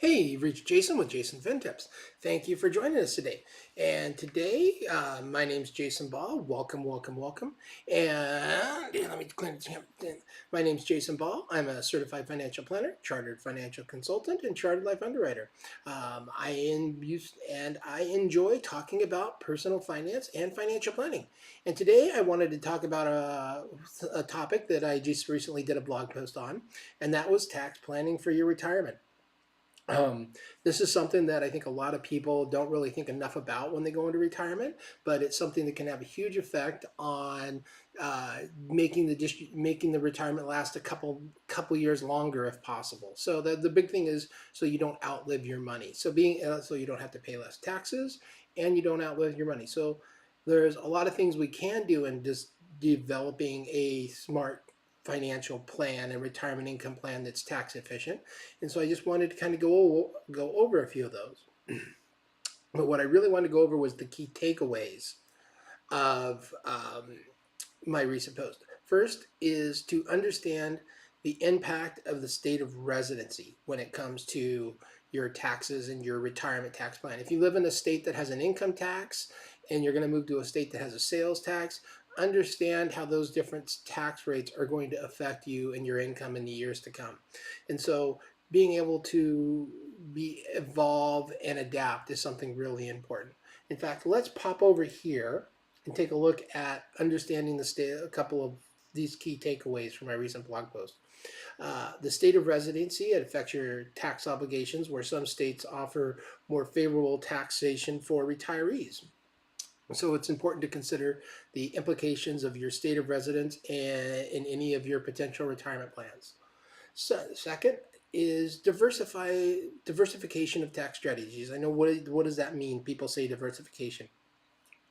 Hey, you've reached Jason with Jason FinTips. Thank you for joining us today. And today, my name's Jason Ball. Welcome, welcome, welcome. And let me clean it. My name's Jason Ball. I'm a certified financial planner, chartered financial consultant, and chartered life underwriter. I enjoy talking about personal finance and financial planning. And today, I wanted to talk about a topic that I just recently did a blog post on, and that was tax planning for your retirement. Um, this is something that I think a lot of people don't really think enough about when they go into retirement, but it's something that can have a huge effect on making the retirement last a couple years longer if possible. So the big thing is so you don't outlive your money. So you don't have to pay less taxes and you don't outlive your money. So there's a lot of things we can do in just developing a smart financial plan and retirement income plan that's tax efficient. And so I just wanted to kind of go over a few of those. But what I really wanted to go over was the key takeaways of my recent post. First is to understand the impact of the state of residency when it comes to your taxes and your retirement tax plan. If you live in a state that has an income tax and you're going to move to a state that has a sales tax, understand how those different tax rates are going to affect you and your income in the years to come. And so being able to evolve and adapt is something really important. In fact, let's pop over here and take a look at understanding a couple of these key takeaways from my recent blog post. The state of residency, it affects your tax obligations, where some states offer more favorable taxation for retirees. So it's important to consider the implications of your state of residence in any of your potential retirement plans. So, second is diversification of tax strategies. I know what does that mean? People say diversification.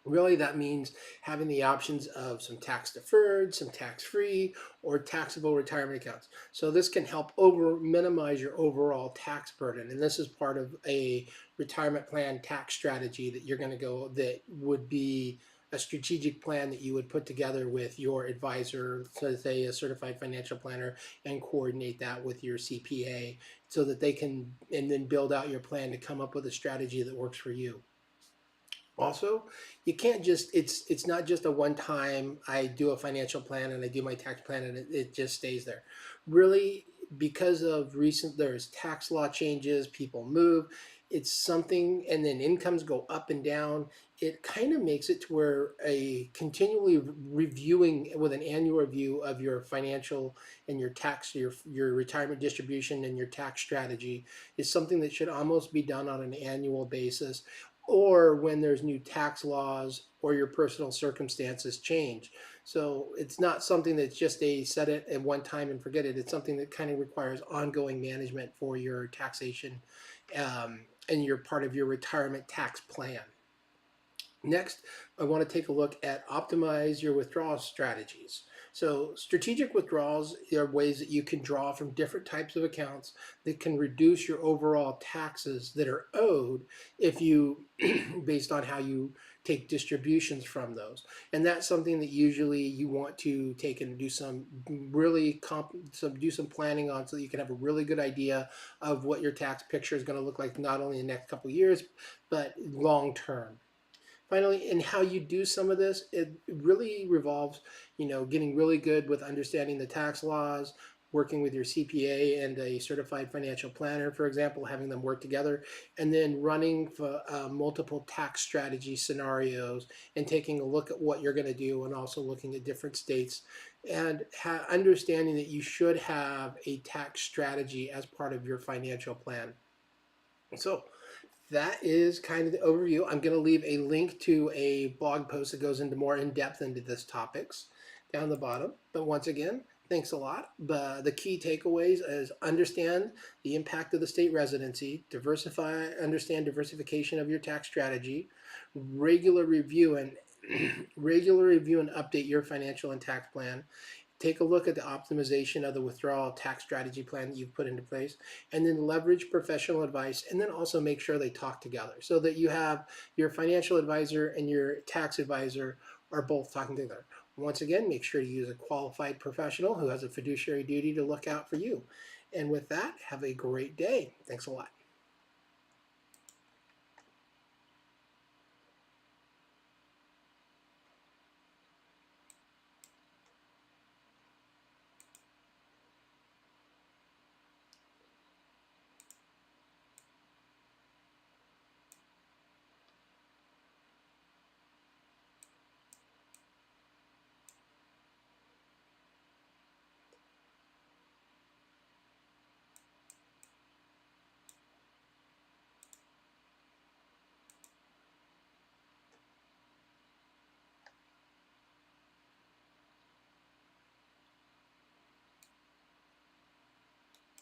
Really, that means having the options of some tax deferred, some tax free, or taxable retirement accounts. So this can help minimize your overall tax burden. And this is part of a retirement plan tax strategy that would be a strategic plan that you would put together with your advisor, so say a certified financial planner, and coordinate that with your CPA so that they can and then build out your plan to come up with a strategy that works for you. Also, you can't just it's not just a one time I do a financial plan and I do my tax plan and it just stays there. Really, because of there's tax law changes, people move, it's something, and then incomes go up and down. It kind of makes it to where a continually reviewing with an annual review of your financial and your retirement distribution and your tax strategy is something that should almost be done on an annual basis, or when there's new tax laws or your personal circumstances change. So it's not something that's just a set it at one time and forget it. It's something that kind of requires ongoing management for your taxation, and you're part of your retirement tax plan. Next, I want to take a look at optimize your withdrawal strategies. So strategic withdrawals are ways that you can draw from different types of accounts that can reduce your overall taxes that are owed if you, based on how you take distributions from those. And that's something that usually you want to take and do some do some planning on so that you can have a really good idea of what your tax picture is going to look like, not only in the next couple of years, but long term. Finally, in how you do some of this, it really revolves, getting really good with understanding the tax laws, working with your CPA and a certified financial planner, for example, having them work together, and then running for multiple tax strategy scenarios and taking a look at what you're going to do, and also looking at different states and understanding that you should have a tax strategy as part of your financial plan. So that is kind of the overview. I'm going to leave a link to a blog post that goes into more in depth into this topics down the bottom. But once again, thanks a lot. The key takeaways is understand the impact of the state residency, understand diversification of your tax strategy, regular review and update your financial and tax plan. Take a look at the optimization of the withdrawal tax strategy plan that you've put into place, and then leverage professional advice, and then also make sure they talk together so that you have your financial advisor and your tax advisor are both talking together. Once again, make sure to use a qualified professional who has a fiduciary duty to look out for you. And with that, have a great day. Thanks a lot.